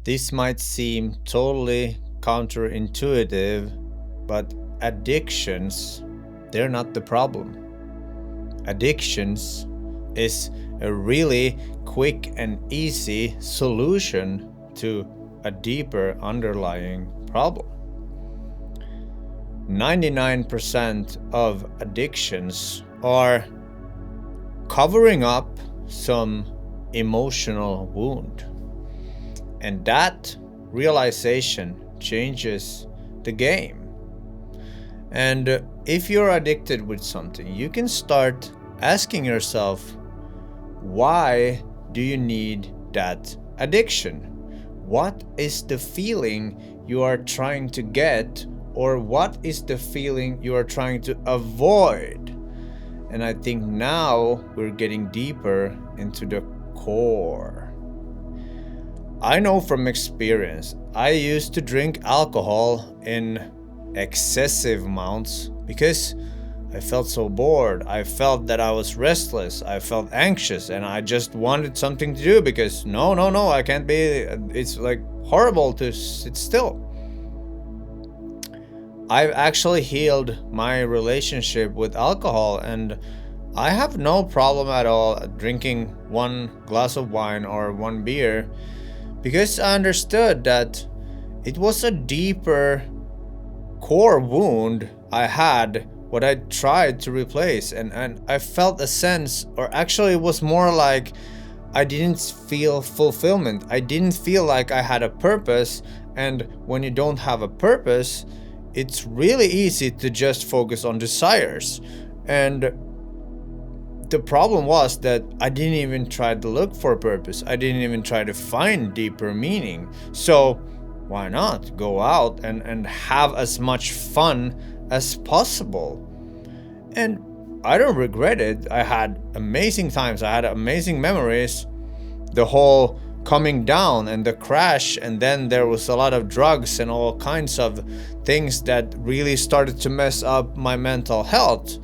This might seem totally counterintuitive, but addictions, they're not the problem. Addictions is a really quick and easy solution to a deeper underlying problem. 99% of addictions are covering up some emotional wound. And that realization changes the game. And if you're addicted with something, you can start asking yourself, why do you need that addiction? What is the feeling you are trying to get, or what is the feeling you are trying to avoid? And I think now we're getting deeper into the core. I know from experience, I used to drink alcohol in excessive amounts because I felt so bored. I felt that I was restless. I felt anxious and I just wanted something to do because no, I can't be. It's like horrible to sit still. I've actually healed my relationship with alcohol and I have no problem at all drinking one glass of wine or one beer, because I understood that it was a deeper core wound I had, what I tried to replace, and I felt a sense, or actually it was more like I didn't feel fulfillment. I didn't feel like I had a purpose, and when you don't have a purpose, it's really easy to just focus on desires. And the problem was that I didn't even try to look for a purpose. I didn't even try to find deeper meaning. So why not go out and have as much fun as possible? And I don't regret it. I had amazing times. I had amazing memories. The whole coming down and the crash, and then there was a lot of drugs and all kinds of things that really started to mess up my mental health.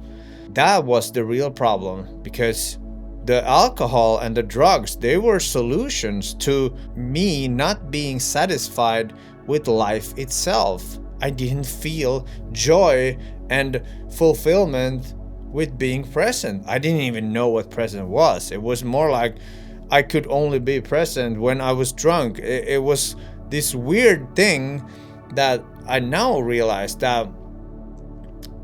That was the real problem, because the alcohol and the drugs, they were solutions to me not being satisfied with life itself. I didn't feel joy and fulfillment with being present. I didn't even know what present was. It was more like I could only be present when I was drunk. It was this weird thing that I now realize that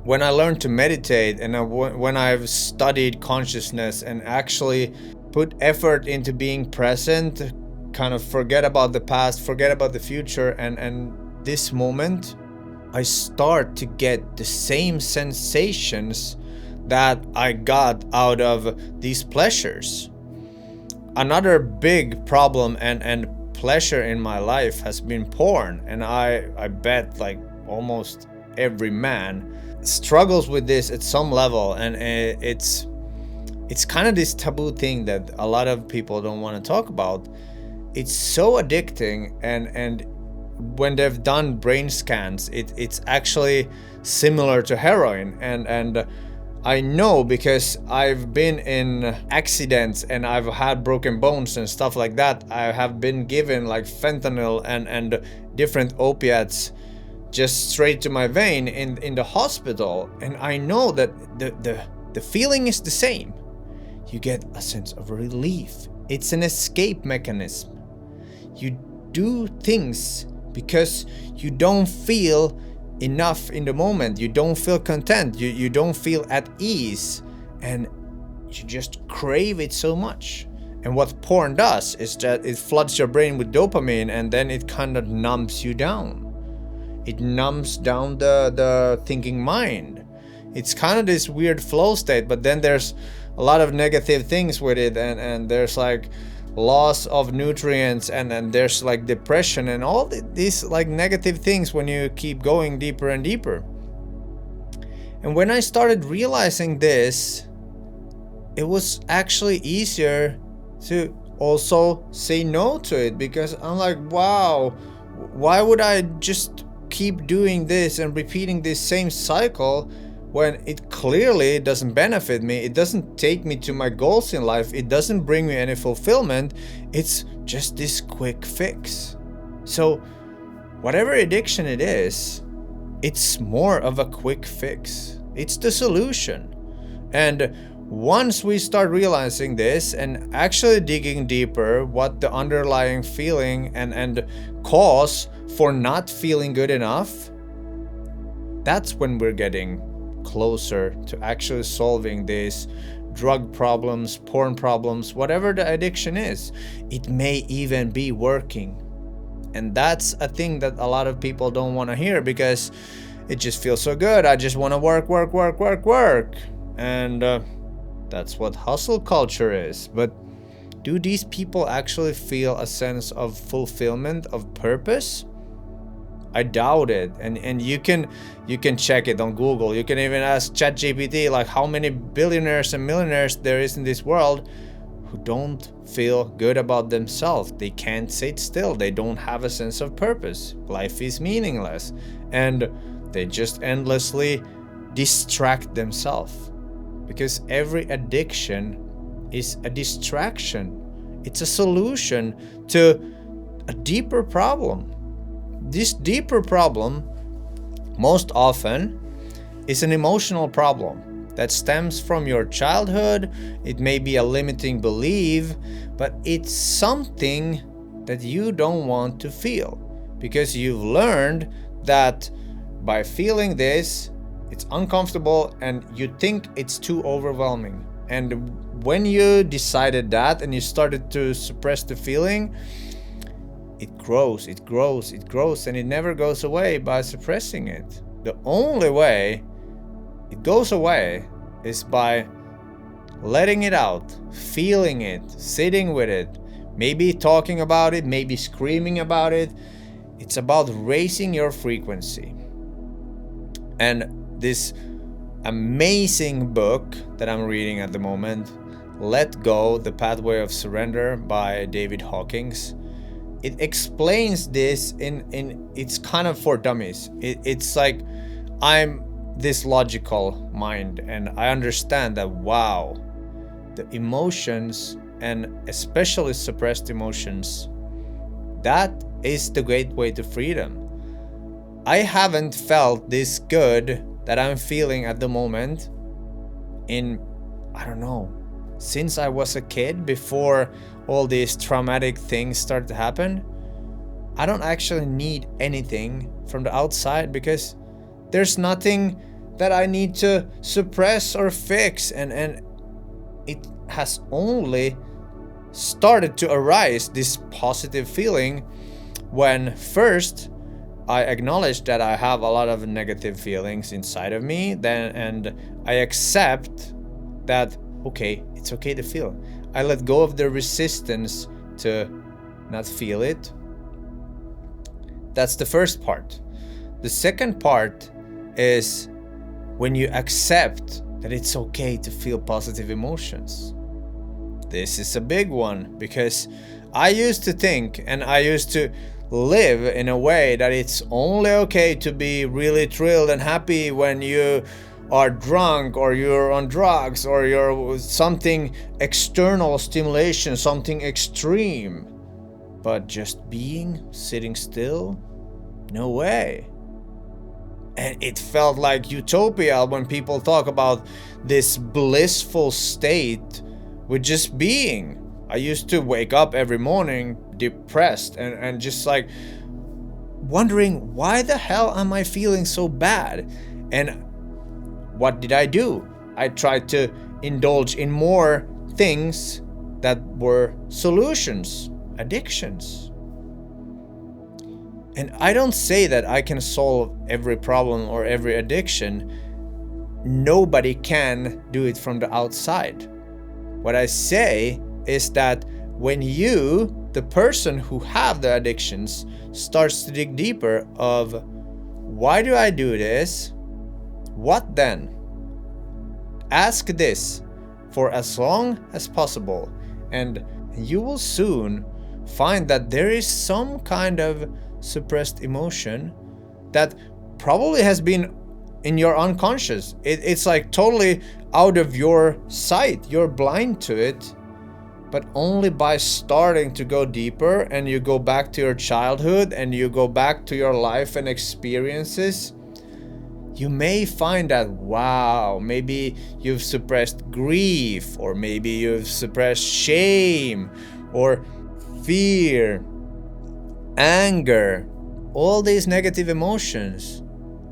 when I learned to meditate and when I've studied consciousness and actually put effort into being present, kind of forget about the past, forget about the future, and this moment, I start to get the same sensations that I got out of these pleasures. Another big problem and pleasure in my life has been porn, and I bet like almost every man struggles with this at some level, and it's kind of this taboo thing that a lot of people don't want to talk about. It's so addicting, and when they've done brain scans, it's actually similar to heroin, and I know because I've been in accidents and I've had broken bones and stuff like that. I have been given like fentanyl and different opiates just straight to my vein in the hospital, and I know that the feeling is the same. You get a sense of relief. It's an escape mechanism. You do things because you don't feel enough in the moment. You don't feel content. You don't feel at ease, and you just crave it so much. And what porn does is that it floods your brain with dopamine, and then it kind of numbs you down. It numbs down the thinking mind. It's kind of this weird flow state, but then there's a lot of negative things with it, and there's like loss of nutrients, and then there's like depression and all these like negative things when you keep going deeper and deeper. And when I started realizing this, it was actually easier to also say no to it, because I'm like, wow, why would I just keep doing this and repeating this same cycle when it clearly doesn't benefit me? It doesn't take me to my goals in life. It doesn't bring me any fulfillment. It's just this quick fix. So whatever addiction it is, it's more of a quick fix. It's the solution. And once we start realizing this and actually digging deeper what the underlying feeling and cause for not feeling good enough, that's when we're getting closer to actually solving these drug problems, porn problems, whatever the addiction is. It may even be working. And that's a thing that a lot of people don't want to hear because it just feels so good. I just want to work. And that's what hustle culture is. But do these people actually feel a sense of fulfillment, of purpose? I doubt it. And you can check it on Google. You can even ask ChatGPT like how many billionaires and millionaires there is in this world who don't feel good about themselves. They can't sit still. They don't have a sense of purpose. Life is meaningless. And they just endlessly distract themselves. Because every addiction is a distraction. It's a solution to a deeper problem. This deeper problem, most often, is an emotional problem that stems from your childhood. It may be a limiting belief, but it's something that you don't want to feel because you've learned that by feeling this, it's uncomfortable and you think it's too overwhelming. And when you decided that and you started to suppress the feeling, it grows, and it never goes away by suppressing it. The only way it goes away is by letting it out, feeling it, sitting with it, maybe talking about it, maybe screaming about it. It's about raising your frequency. And this amazing book that I'm reading at the moment, Let Go, The Pathway of Surrender by David Hawkins, it explains this in it's kind of for dummies. It's like I'm this logical mind and I understand that, wow, the emotions and especially suppressed emotions, that is the gateway to freedom. I haven't felt this good that I'm feeling at the moment in, I don't know, since I was a kid, before all these traumatic things start to happen. I don't actually need anything from the outside because there's nothing that I need to suppress or fix, and it has only started to arise, this positive feeling, when first I acknowledge that I have a lot of negative feelings inside of me, and I accept that, okay, it's okay to feel. I let go of the resistance to not feel it. That's the first part. The second part is when you accept that it's okay to feel positive emotions. This is a big one because I used to think and I used to live in a way that it's only okay to be really thrilled and happy when you are drunk or you're on drugs or you're something external stimulation, something extreme. But just being, sitting still, no way. And it felt like utopia when people talk about this blissful state with just being. I used to wake up every morning depressed and just like wondering, why the hell am I feeling so bad? And what did I do? I tried to indulge in more things that were solutions, addictions. And I don't say that I can solve every problem or every addiction. Nobody can do it from the outside. What I say is that when you, the person who have the addictions, starts to dig deeper of, why do I do this? What then? Ask this for as long as possible, and you will soon find that there is some kind of suppressed emotion that probably has been in your unconscious. It's like totally out of your sight. You're blind to it, but only by starting to go deeper and you go back to your childhood and you go back to your life and experiences, you may find that, wow, maybe you've suppressed grief, or maybe you've suppressed shame, or fear, anger, all these negative emotions.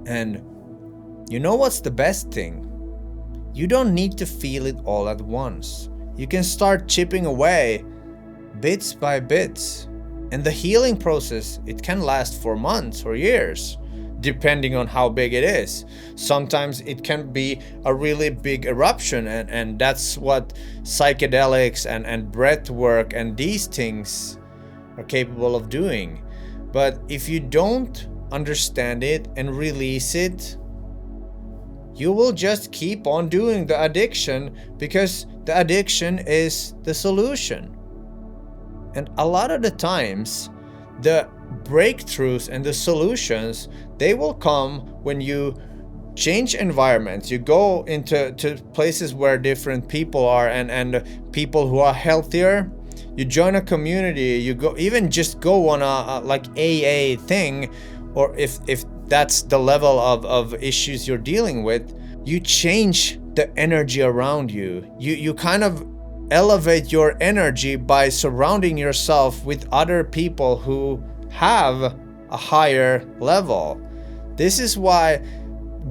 And you know what's the best thing? You don't need to feel it all at once. You can start chipping away bits by bits. And the healing process, it can last for months or years, depending on how big it is. Sometimes it can be a really big eruption, and that's what psychedelics and breath work and these things are capable of doing. But if you don't understand it and release it, you will just keep on doing the addiction, because the addiction is the solution. And a lot of the times, the breakthroughs and the solutions, they will come when you change environments. You go into places where different people are, and people who are healthier. You join a community. You go, even just go on a like AA thing, or if that's the level of issues you're dealing with, you change the energy around you. You kind of elevate your energy by surrounding yourself with other people who have a higher level. This is why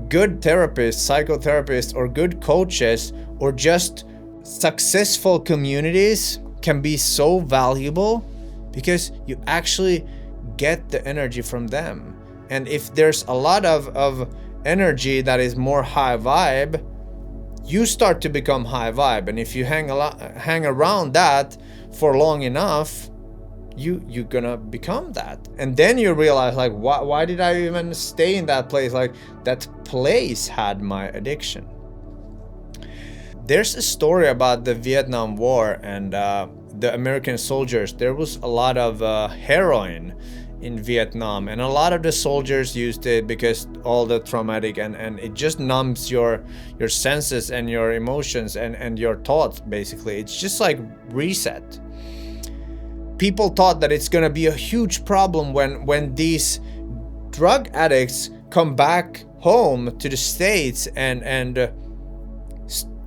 good therapists, psychotherapists, or good coaches, or just successful communities can be so valuable, because you actually get the energy from them. And if there's a lot of energy that is more high vibe, you start to become high vibe. And if you hang around that for long enough, you're gonna become that. And then you realize, like, why did I even stay in that place? Like, that place had my addiction. There's a story about the Vietnam War and the American soldiers. There was a lot of heroin in Vietnam, and a lot of the soldiers used it because all the traumatic, and it just numbs your senses and your emotions and your thoughts. Basically, it's just like reset. People thought that it's gonna be a huge problem when these drug addicts come back home to the States and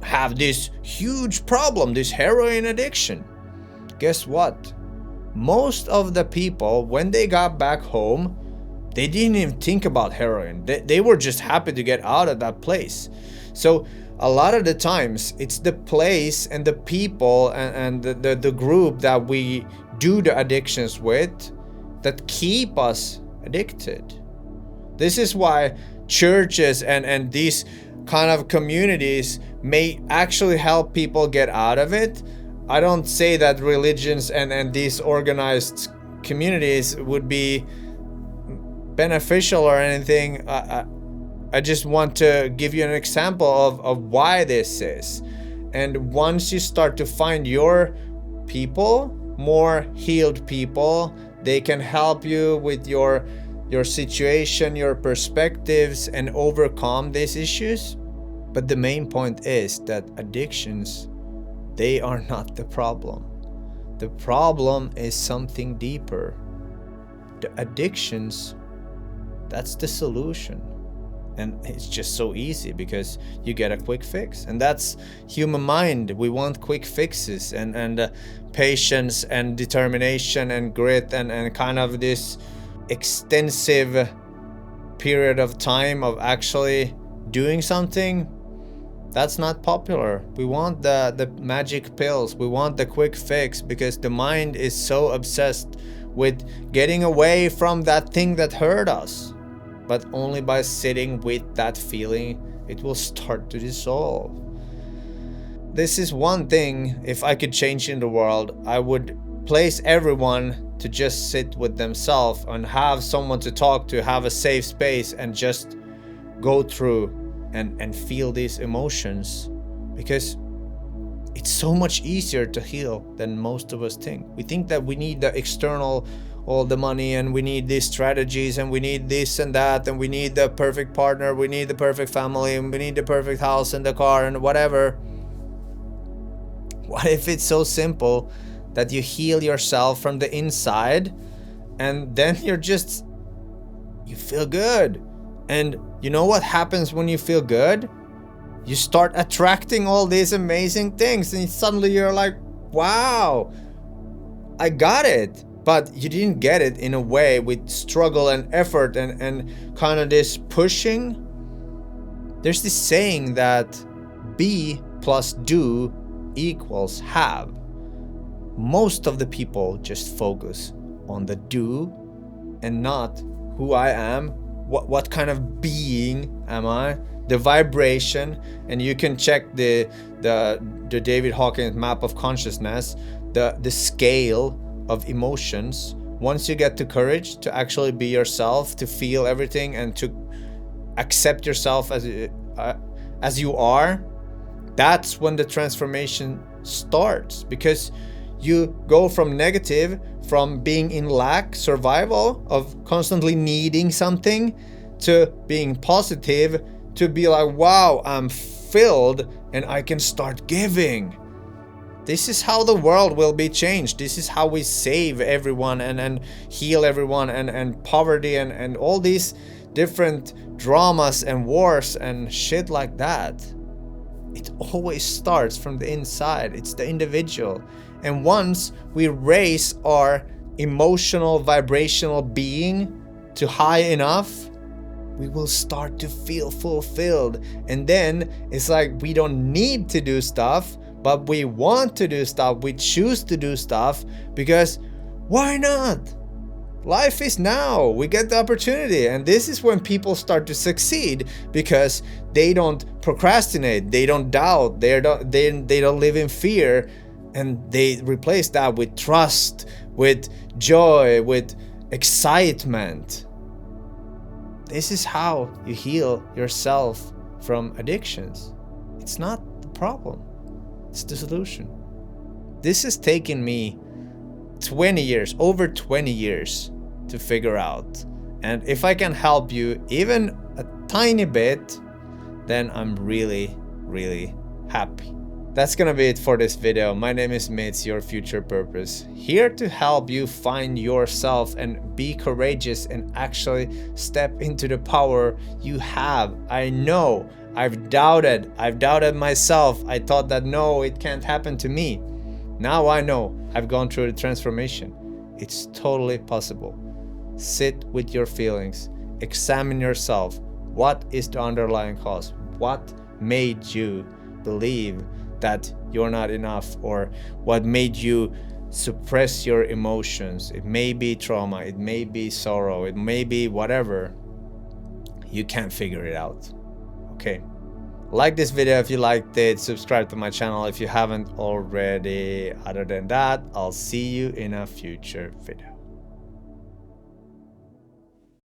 have this huge problem, this heroin addiction. Guess what? Most of the people, when they got back home, they didn't even think about heroin. They were just happy to get out of that place. So a lot of the times, it's the place and the people and the group that we do the addictions with that keep us addicted. This is why churches and these kind of communities may actually help people get out of it. I don't say that religions and these organized communities would be beneficial or anything. I just want to give you an example of why this is. And once you start to find your people, more healed people, they can help you with your situation, your perspectives, and overcome these issues. But the main point is that addictions, they are not the problem. The problem is something deeper. The addictions, that's the solution. And it's just so easy because you get a quick fix. And that's human mind. We want quick fixes and patience and determination and grit and kind of this extensive period of time of actually doing something. That's not popular. We want the magic pills. We want the quick fix because the mind is so obsessed with getting away from that thing that hurt us. But only by sitting with that feeling, it will start to dissolve. This is one thing, if I could change in the world, I would place everyone to just sit with themselves and have someone to talk to, have a safe space, and just go through and feel these emotions, because it's so much easier to heal than most of us think. We think that we need the external, all the money, and we need these strategies, and we need this and that, and we need the perfect partner, we need the perfect family, and we need the perfect house and the car and whatever. What if it's so simple that you heal yourself from the inside and then you feel good? And you know what happens when you feel good? You start attracting all these amazing things, and suddenly you're like, wow, I got it. But you didn't get it in a way with struggle and effort and kind of this pushing. There's this saying that be plus do equals have. Most of the people just focus on the do and not who I am, what kind of being am I, the vibration. And you can check the David Hawkins map of consciousness, the scale of emotions. Once you get the courage to actually be yourself, to feel everything and to accept yourself as you are, that's when the transformation starts. Because you go from negative, from being in lack, survival, of constantly needing something, to being positive, to be like, wow, I'm filled and I can start giving. This is how the world will be changed. This is how we save everyone and heal everyone, and poverty and all these different dramas and wars and shit like that. It always starts from the inside. It's the individual. And once we raise our emotional, vibrational being to high enough, we will start to feel fulfilled. And then it's like we don't need to do stuff, but we want to do stuff. We choose to do stuff because why not? Life is now. We get the opportunity. And this is when people start to succeed, because they don't procrastinate, they don't doubt, they don't live in fear, and they replace that with trust, with joy, with excitement. This is how you heal yourself from addictions. It's not the problem, it's the solution. This has taken me 20 years, over 20 years to figure out. And if I can help you even a tiny bit, then I'm really, really happy. That's gonna be it for this video. My name is Mitz, your future purpose, here to help you find yourself and be courageous and actually step into the power you have. I know I've doubted myself. I thought that no, it can't happen to me. Now I know, I've gone through the transformation. It's totally possible. Sit with your feelings, examine yourself. What is the underlying cause? What made you believe that you're not enough, or what made you suppress your emotions? It may be trauma, it may be sorrow, it may be whatever. You can't figure it out. Okay, like this video if you liked it, subscribe to my channel if you haven't already. Other than that, I'll see you in a future video.